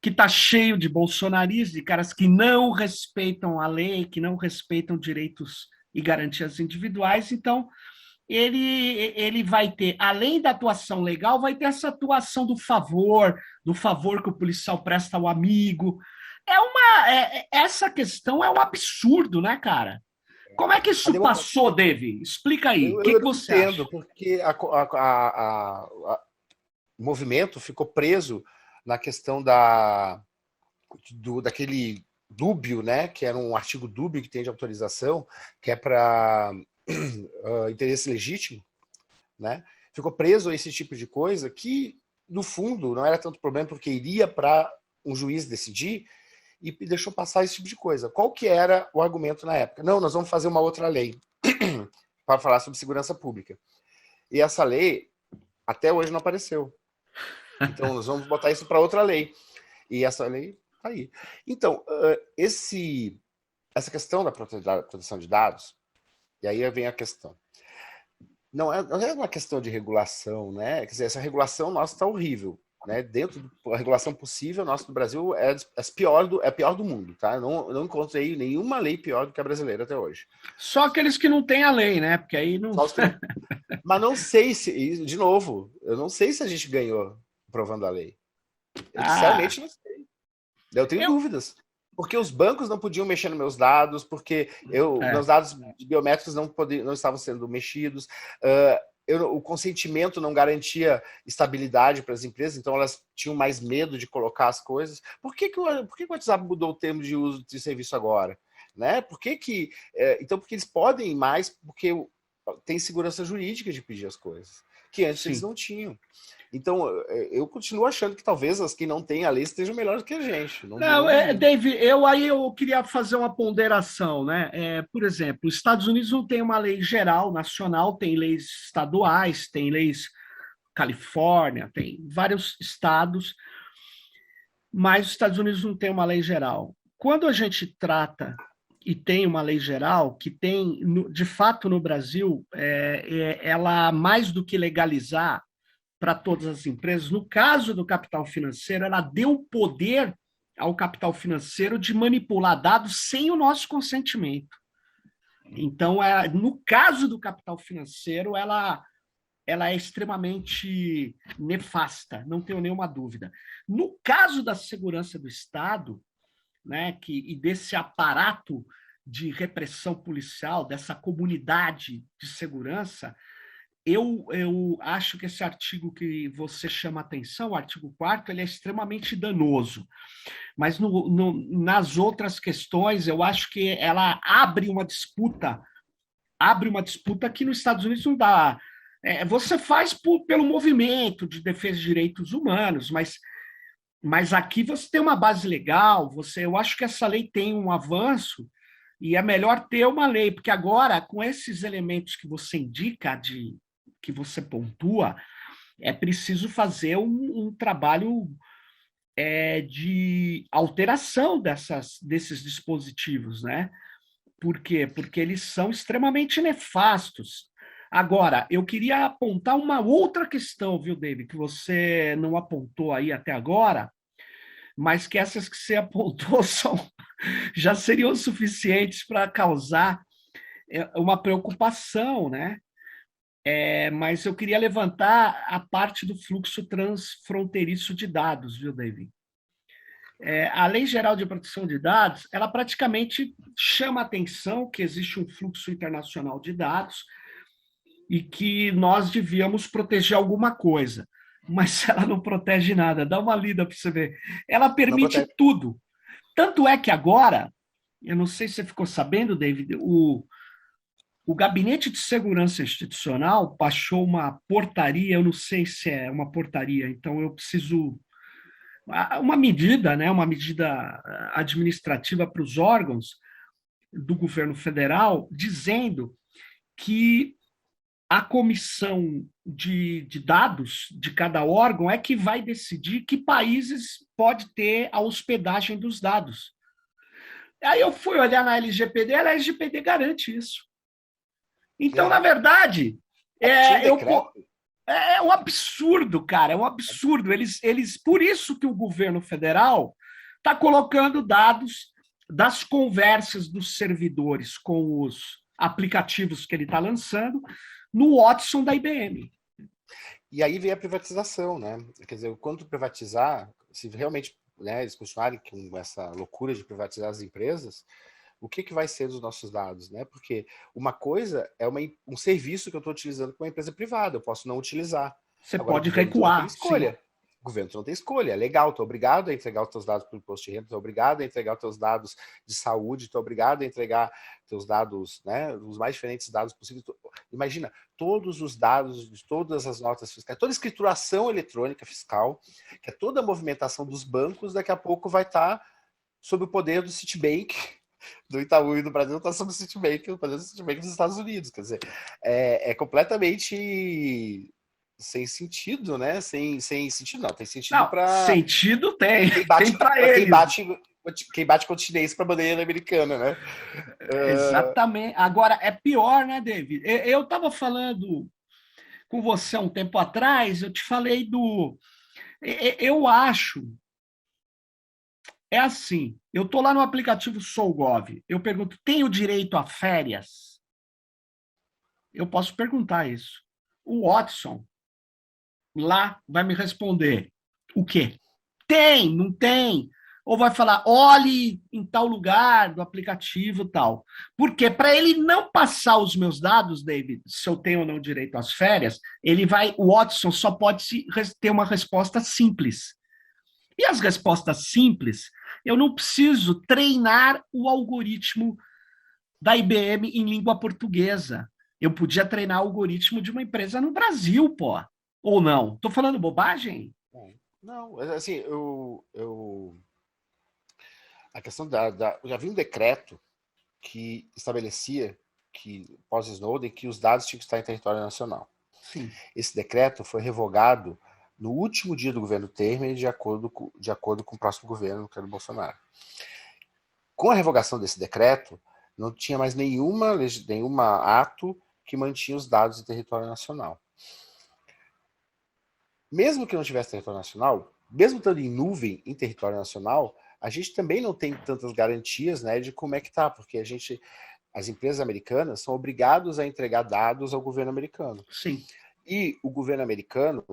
que está cheio de bolsonaristas, de caras que não respeitam a lei, que não respeitam direitos e garantias individuais. Então, ele vai ter, além da atuação legal, vai ter essa atuação do favor que o policial presta ao amigo. Essa questão é um absurdo, né, cara? Como é que isso passou, David? Explica aí. O que você acha? Eu entendo, porque o movimento ficou preso na questão daquele dúbio, né, que era um artigo dúbio que tem de autorização, que é para interesse legítimo, né? Ficou preso a esse tipo de coisa que, no fundo, não era tanto problema porque iria para um juiz decidir, e deixou passar esse tipo de coisa. Qual que era o argumento na época? Não, nós vamos fazer uma outra lei para falar sobre segurança pública. E essa lei, até hoje, não apareceu. Então, nós vamos botar isso para outra lei. E essa lei está aí. Então, essa questão da proteção de dados, e aí vem a questão. Não é uma questão de regulação, né? Quer dizer, essa regulação nossa está horrível. Né? Dentro da regulação possível, nossa do Brasil é a pior do mundo, tá? Não encontrei nenhuma lei pior do que a brasileira até hoje. Só aqueles que não têm a lei, né? Porque aí não. Mas não sei se, de novo, eu não sei se a gente ganhou provando a lei. Eu sinceramente não sei. Eu tenho dúvidas. Porque os bancos não podiam mexer nos meus dados, porque meus dados biométricos não estavam sendo mexidos. O consentimento não garantia estabilidade para as empresas, então elas tinham mais medo de colocar as coisas. Por que o WhatsApp mudou o termo de uso de serviço agora? Né? Então, porque eles podem ir mais, porque tem segurança jurídica de pedir as coisas, que antes eles não tinham. Então, eu continuo achando que talvez as que não têm a lei estejam melhores que a gente. Dave, eu queria fazer uma ponderação, né? Por exemplo, os Estados Unidos não tem uma lei geral, nacional, tem leis estaduais, tem leis Califórnia, tem vários estados, mas os Estados Unidos não tem uma lei geral. Quando a gente trata e tem uma lei geral, que tem, de fato, no Brasil, ela, mais do que legalizar para todas as empresas, no caso do capital financeiro, ela deu poder ao capital financeiro de manipular dados sem o nosso consentimento. Então, no caso do capital financeiro, ela é extremamente nefasta, não tenho nenhuma dúvida. No caso da segurança do Estado, né, e desse aparato de repressão policial, dessa comunidade de segurança, eu acho que esse artigo que você chama atenção, o artigo 4º, ele é extremamente danoso. Mas nas outras questões, eu acho que ela abre uma disputa que nos Estados Unidos não dá. Você faz pelo movimento de defesa de direitos humanos, mas aqui você tem uma base legal, eu acho que essa lei tem um avanço, e é melhor ter uma lei, porque agora, com esses elementos que você indica, que você pontua, é preciso fazer um trabalho de alteração desses dispositivos, né? Por quê? Porque eles são extremamente nefastos. Agora, eu queria apontar uma outra questão, viu, David, que você não apontou aí até agora, mas que essas que você apontou já seriam suficientes para causar uma preocupação, né? Mas eu queria levantar a parte do fluxo transfronteiriço de dados, viu, David? A Lei Geral de Proteção de Dados, ela praticamente chama a atenção que existe um fluxo internacional de dados e que nós devíamos proteger alguma coisa, mas ela não protege nada. Dá uma lida para você ver. Ela permite tudo. Tanto é que agora, eu não sei se você ficou sabendo, David, o Gabinete de Segurança Institucional baixou uma portaria, eu não sei se é uma portaria, então eu preciso... Uma medida, né, uma medida administrativa para os órgãos do governo federal, dizendo que a comissão de dados de cada órgão é que vai decidir que países pode ter a hospedagem dos dados. Aí eu fui olhar na LGPD, a LGPD garante isso. Então, na verdade, é um absurdo, cara, é um absurdo. Por isso que o governo federal está colocando dados das conversas dos servidores com os aplicativos que ele está lançando no Watson da IBM. E aí vem a privatização, né? Quer dizer, quando privatizar, se realmente, né, eles continuarem com essa loucura de privatizar as empresas, o que vai ser dos nossos dados, né? Porque uma coisa é um serviço que eu estou utilizando com uma empresa privada, eu posso não utilizar. Você pode recuar. Não tem escolha. Sim. O governo não tem escolha. É legal, estou obrigado a entregar os teus dados pelo imposto de renda, estou obrigado a entregar os teus dados de saúde, estou obrigado a entregar teus dados, né, os mais diferentes dados possíveis. Imagina, todos os dados de todas as notas fiscais, toda a escrituração eletrônica fiscal, que é toda a movimentação dos bancos, daqui a pouco vai estar sob o poder do Citibank, do Itaú e do Brasil, está sob o Citibank, o poder do Citibank dos Estados Unidos. Quer dizer, é completamente sem sentido, né? Sem sentido, não. Tem sentido para... Sentido tem. Tem para eles. Quem bate contra o chinês para a bandeira americana, né? Exatamente. Agora, é pior, né, David? Eu estava falando com você há um tempo atrás, eu te falei do... Eu acho... É assim, eu estou lá no aplicativo SouGov, eu pergunto, tenho direito a férias? Eu posso perguntar isso. O Watson lá vai me responder o quê? Tem, não tem? Ou vai falar, olhe em tal lugar do aplicativo e tal. Por quê? Para ele não passar os meus dados, David, se eu tenho ou não direito às férias, o Watson só pode ter uma resposta simples. E as respostas simples, eu não preciso treinar o algoritmo da IBM em língua portuguesa. Eu podia treinar o algoritmo de uma empresa no Brasil, pô. Ou não? Estou falando bobagem? Não, assim, a questão já havia um decreto que estabelecia que, pós-Snowden, que os dados tinham que estar em território nacional. Sim. Esse decreto foi revogado no último dia do governo Temer, de acordo com o próximo governo, que era o Bolsonaro. Com a revogação desse decreto, não tinha mais nenhuma ato que mantinha os dados em território nacional. Mesmo que não tivesse território nacional, mesmo estando em nuvem em território nacional, a gente também não tem tantas garantias, né, de como é que tá, porque as empresas americanas são obrigadas a entregar dados ao governo americano. Sim. E o governo americano,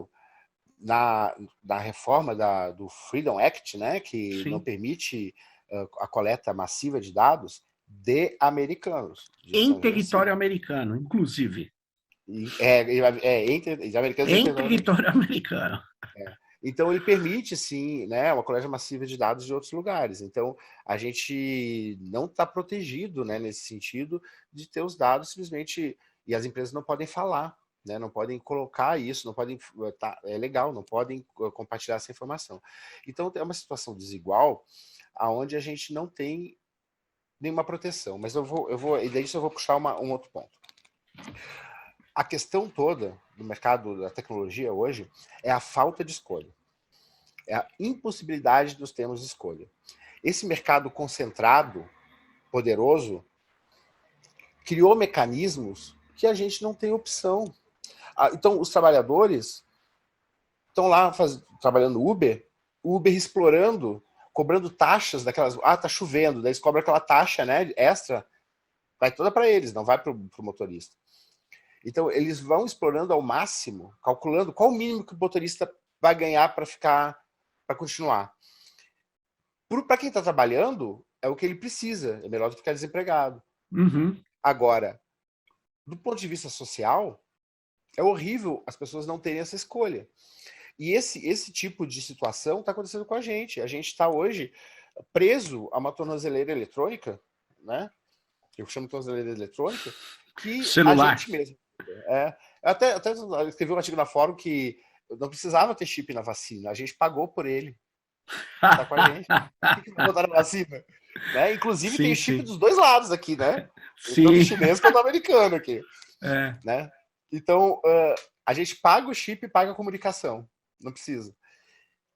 na reforma do Freedom Act, né, que não permite a coleta massiva de dados de americanos. Em território americano, inclusive. Entre americanos em território americano. Então, ele permite, sim, né, uma coleta massiva de dados de outros lugares. Então, a gente não está protegido, né, nesse sentido de ter os dados simplesmente... E as empresas não podem falar, né, não podem colocar isso, não podem... é legal, não podem compartilhar essa informação. Então, é uma situação desigual, onde a gente não tem nenhuma proteção. Mas e daí eu vou puxar um outro ponto. A questão toda do mercado da tecnologia hoje é a falta de escolha. É a impossibilidade dos termos de escolha. Esse mercado concentrado, poderoso, criou mecanismos que a gente não tem opção. Então, os trabalhadores estão lá trabalhando o Uber explorando, cobrando taxas daquelas... tá chovendo, daí eles cobram aquela taxa, né, extra, vai toda para eles, não vai para o motorista. Então, eles vão explorando ao máximo, calculando qual o mínimo que o motorista vai ganhar para continuar. Para quem está trabalhando, é o que ele precisa, é melhor do que ficar desempregado. Uhum. Agora, do ponto de vista social, é horrível as pessoas não terem essa escolha. E esse tipo de situação está acontecendo com a gente. A gente está hoje preso a uma tornozeleira eletrônica, né? Eu chamo de tornozeleira eletrônica, que celular. A gente mesmo... até escrevi um artigo na fórum que não precisava ter chip na vacina, a gente pagou por ele. Tá com a gente. Por que não botaram na vacina? Né? Inclusive, tem chip dos dois lados aqui, né? Tanto o chinês quanto o americano aqui. Né? Então, a gente paga o chip e paga a comunicação. Não precisa.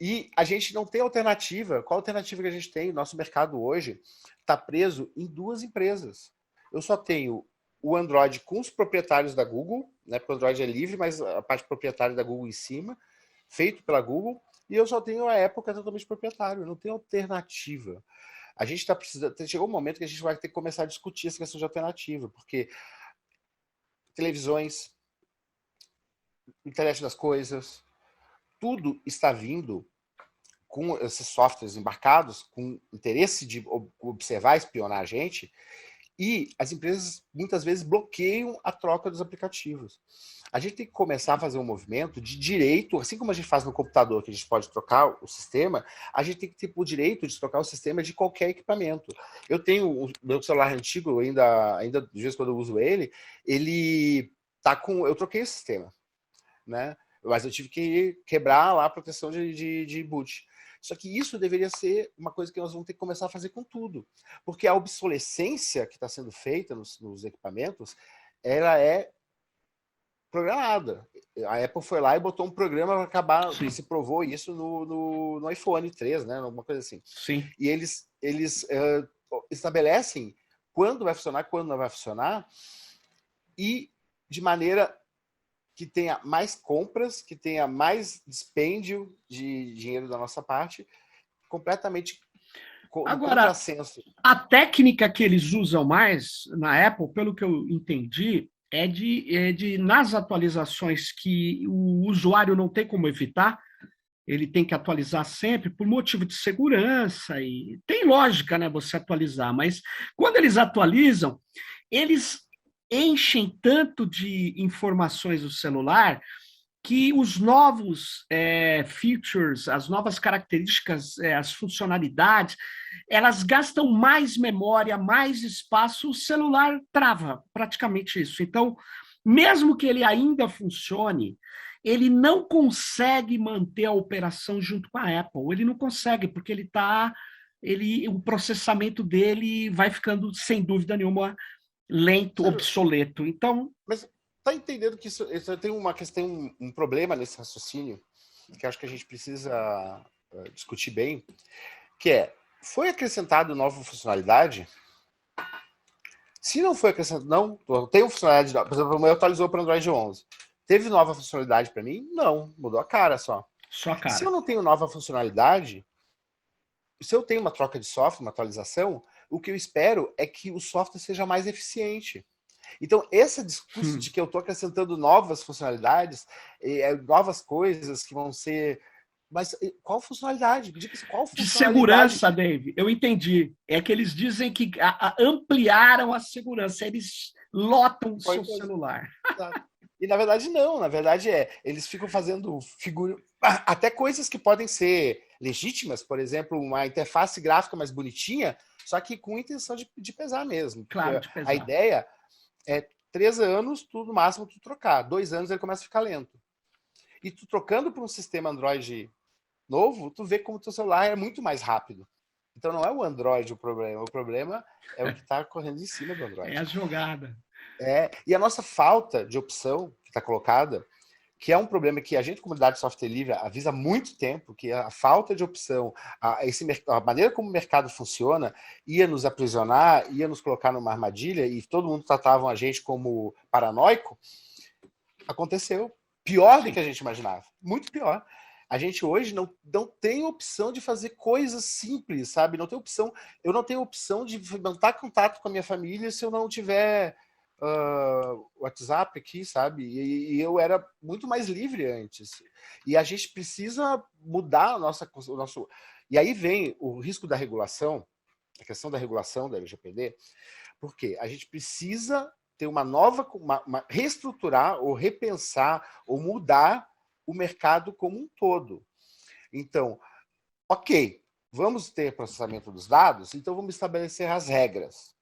E a gente não tem alternativa. Qual a alternativa que a gente tem? Nosso mercado hoje está preso em duas empresas. Eu só tenho o Android com os proprietários da Google, né? Porque o Android é livre, mas a parte proprietária da Google em cima, feito pela Google, e eu só tenho a Apple, que é totalmente proprietário, não tem alternativa. A gente está precisando... Chegou um momento que a gente vai ter que começar a discutir essa questão de alternativa, porque televisões, internet das coisas, tudo está vindo com esses softwares embarcados, com interesse de observar, espionar a gente, e as empresas muitas vezes bloqueiam a troca dos aplicativos. A gente tem que começar a fazer um movimento de direito, assim como a gente faz no computador, que a gente pode trocar o sistema, a gente tem que ter o direito de trocar o sistema de qualquer equipamento. Eu tenho o meu celular antigo, ainda de vez em quando eu uso ele tá com... Eu troquei o sistema, né? Mas eu tive que quebrar lá a proteção de boot. Só que isso deveria ser uma coisa que nós vamos ter que começar a fazer com tudo. Porque a obsolescência que está sendo feita nos equipamentos, ela é programada. A Apple foi lá e botou um programa para acabar, se provou isso no iPhone 3, né? Alguma coisa assim. Sim. E eles estabelecem quando vai funcionar, quando não vai funcionar, e de maneira que tenha mais compras, que tenha mais dispêndio de dinheiro da nossa parte, completamente agora, a técnica que eles usam mais na Apple, pelo que eu entendi, é de nas atualizações que o usuário não tem como evitar, ele tem que atualizar sempre por motivo de segurança, e tem lógica, né, você atualizar, mas quando eles atualizam, eles enchem tanto de informações do celular que os novos features, as novas características, as funcionalidades, elas gastam mais memória, mais espaço, o celular trava, praticamente isso. Então, mesmo que ele ainda funcione, ele não consegue manter a operação junto com a Apple. Ele não consegue, porque o processamento dele vai ficando, sem dúvida nenhuma, lento, obsoleto. Então. Mas tá entendendo que isso tem uma questão, um problema nesse raciocínio, que acho que a gente precisa discutir bem, que foi acrescentado nova funcionalidade? Se não foi acrescentado, não, tem uma funcionalidade, por exemplo, o meu atualizou para o Android 11. Teve nova funcionalidade para mim? Não, mudou a cara só. Só a cara. Se eu não tenho nova funcionalidade, se eu tenho uma troca de software, uma atualização, o que eu espero é que o software seja mais eficiente. Então, esse discurso de que eu estou acrescentando novas funcionalidades, novas coisas que vão ser... Mas qual funcionalidade? Qual funcionalidade? De segurança, Dave, eu entendi. É que eles dizem que ampliaram a segurança, eles lotam o seu celular. E na verdade não, na verdade eles ficam fazendo até coisas que podem ser legítimas, por exemplo, uma interface gráfica mais bonitinha, só que com intenção de pesar mesmo. Claro, de pesar. A ideia é 3 anos, no máximo tu trocar. 2 anos ele começa a ficar lento. E tu trocando para um sistema Android novo, tu vê como o teu celular é muito mais rápido. Então não é o Android o problema é o que está correndo em cima do Android. É a jogada. E a nossa falta de opção que está colocada, que é um problema que a gente, comunidade de software livre, avisa há muito tempo, que a falta de opção, a maneira como o mercado funciona, ia nos aprisionar, ia nos colocar numa armadilha, e todo mundo tratava a gente como paranoico, aconteceu. Pior do que a gente imaginava. Muito pior. A gente hoje não tem opção de fazer coisas simples, sabe? Eu não tenho opção de manter contato com a minha família se eu não tiver WhatsApp aqui, sabe? E eu era muito mais livre antes. E a gente precisa mudar o nosso... E aí vem o risco da regulação, a questão da regulação da LGPD, porque a gente precisa ter uma nova... reestruturar ou repensar ou mudar o mercado como um todo. Então, ok, vamos ter processamento dos dados, então vamos estabelecer as regras.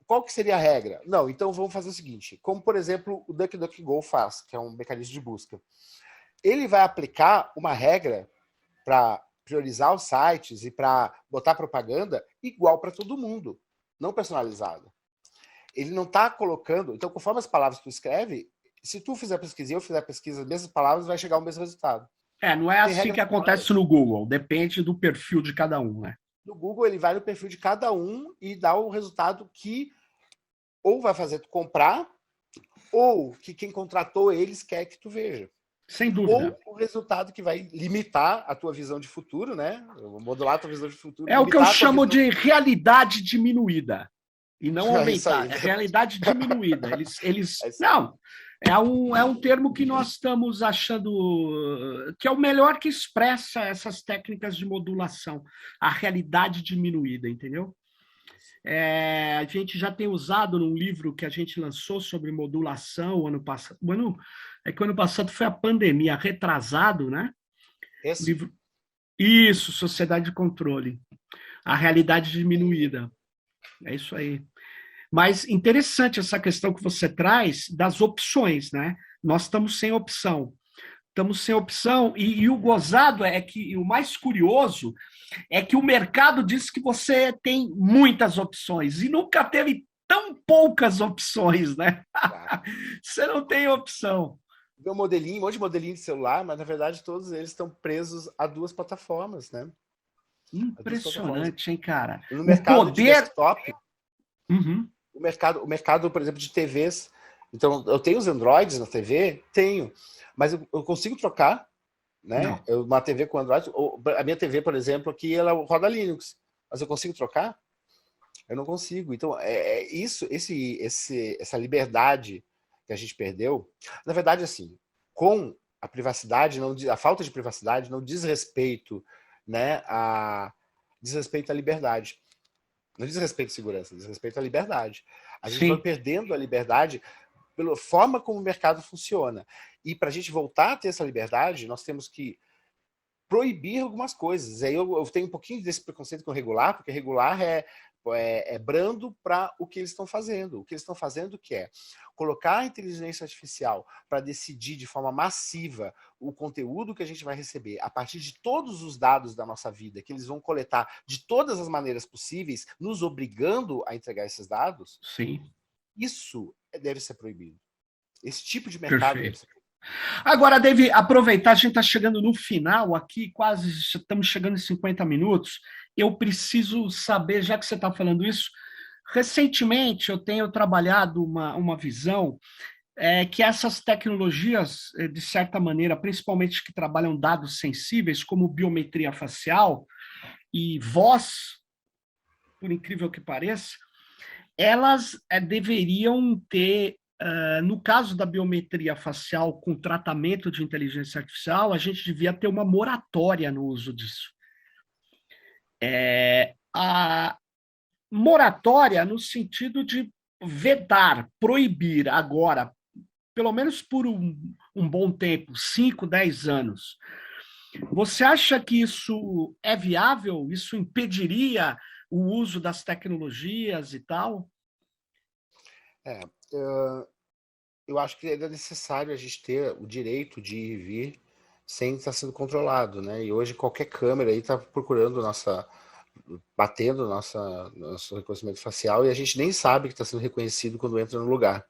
Qual que seria a regra? Não, então vamos fazer o seguinte, como, por exemplo, o DuckDuckGo faz, que é um mecanismo de busca. Ele vai aplicar uma regra para priorizar os sites e para botar propaganda igual para todo mundo, não personalizada. Ele não está colocando... Então, conforme as palavras que tu escreve, se tu fizer pesquisa e eu fizer pesquisa, as mesmas palavras, vai chegar ao mesmo resultado. Não é assim que acontece no Google. Depende do perfil de cada um, né? No Google, ele vai no perfil de cada um e dá o resultado que ou vai fazer tu comprar, ou que quem contratou eles quer que tu veja. Sem dúvida. Ou o resultado que vai limitar a tua visão de futuro, né? Eu vou modular a tua visão de futuro. É o que eu chamo de realidade diminuída. E não aumentar. É realidade diminuída. Não, é um termo que nós estamos achando que é o melhor que expressa essas técnicas de modulação. A realidade diminuída, entendeu? A gente já tem usado num livro que a gente lançou sobre modulação ano passado. É que o ano passado foi a pandemia, retrasado, né? Esse? Livro... Isso, Sociedade de Controle. A realidade diminuída. É isso aí. Mas interessante essa questão que você traz das opções, né? Nós estamos sem opção. estamos sem opção. E o gozado é que, e o mais curioso, é que o mercado diz que você tem muitas opções e nunca teve tão poucas opções, né? Tá. Você não tem opção. Vê um modelinho, um monte de modelinho de celular, mas na verdade todos eles estão presos a duas plataformas, né? Impressionante, hein, cara? No O mercado de poder. desktop, Uhum. o mercado, por exemplo, de TVs. Então, eu tenho os Androids na TV? Tenho. Mas eu consigo trocar, né? Uma TV com Android. A minha TV, por exemplo, aqui, ela roda Linux. Mas eu consigo trocar? Eu não consigo. Então, essa liberdade que a gente perdeu, na verdade, assim, com a privacidade, a falta de privacidade não diz respeito, né, diz respeito à liberdade. Não diz respeito à segurança, diz respeito à liberdade. A gente vai perdendo a liberdade pela forma como o mercado funciona. E para a gente voltar a ter essa liberdade, nós temos que proibir algumas coisas. Aí eu tenho um pouquinho desse preconceito com regular, porque regular é brando para o que eles estão fazendo. O que eles estão fazendo que é colocar a inteligência artificial para decidir de forma massiva o conteúdo que a gente vai receber a partir de todos os dados da nossa vida, que eles vão coletar de todas as maneiras possíveis, nos obrigando a entregar esses dados. Sim. Isso deve ser proibido. Esse tipo de mercado deve ser proibido. Agora, Dave, aproveitar, a gente está chegando no final aqui, quase estamos chegando em 50 minutos. Eu preciso saber, já que você está falando isso, recentemente eu tenho trabalhado uma visão que essas tecnologias, de certa maneira, principalmente que trabalham dados sensíveis, como biometria facial e voz, por incrível que pareça, elas deveriam ter, no caso da biometria facial com tratamento de inteligência artificial, a gente devia ter uma moratória no uso disso. A moratória no sentido de vedar, proibir agora, pelo menos por um bom tempo, 5, 10 anos. Você acha que isso é viável? Isso impediria o uso das tecnologias e tal? Eu acho que é necessário a gente ter o direito de ir e vir sem estar sendo controlado, né? E hoje qualquer câmera aí está procurando batendo nosso reconhecimento facial e a gente nem sabe que está sendo reconhecido quando entra no lugar.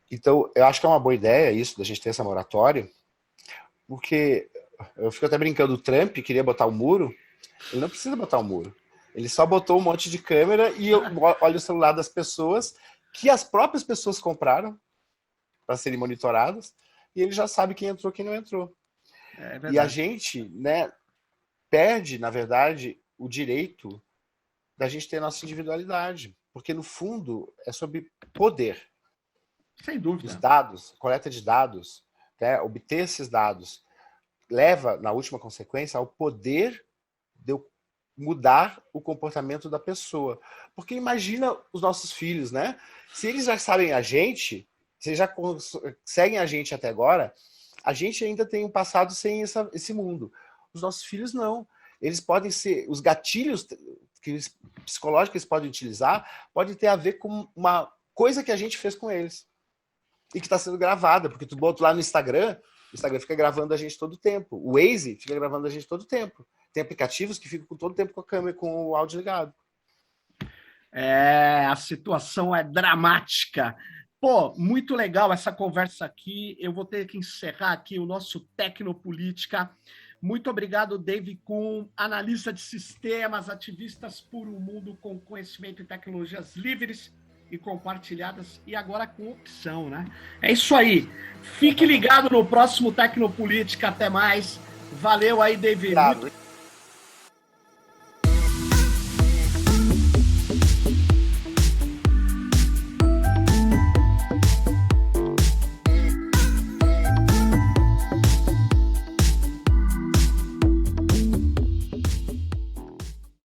Então, eu acho que é uma boa ideia isso, da gente ter essa moratória, porque eu fico até brincando, o Trump queria botar o muro, ele não precisa botar o muro. Ele só botou um monte de câmera e olha o celular das pessoas, que as próprias pessoas compraram para serem monitoradas, e ele já sabe quem entrou e quem não entrou. E a gente, né, perde, na verdade, o direito da gente ter nossa individualidade, porque no fundo é sobre poder. Sem dúvida. Os dados, coleta de dados, né, obter esses dados, leva, na última consequência, ao poder de eu mudar o comportamento da pessoa. Porque imagina os nossos filhos, né? Se eles já sabem a gente, se eles já seguem a gente até agora, a gente ainda tem um passado sem esse mundo. Os nossos filhos não. Eles podem ser, os gatilhos psicológicos que eles podem utilizar, podem ter a ver com uma coisa que a gente fez com eles. E que está sendo gravada, porque tu bota lá no Instagram, o Instagram fica gravando a gente todo o tempo. O Waze fica gravando a gente todo o tempo. Tem aplicativos que ficam todo o tempo com a câmera, com o áudio ligado. A situação é dramática. Pô, muito legal essa conversa aqui. Eu vou ter que encerrar aqui o nosso Tecnopolítica. Muito obrigado, Dave Kuhn, analista de sistemas, ativistas por um mundo com conhecimento e tecnologias livres e compartilhadas, e agora com opção, né? É isso aí. Fique ligado no próximo Tecnopolítica. Até mais. Valeu aí, Dave. Muito...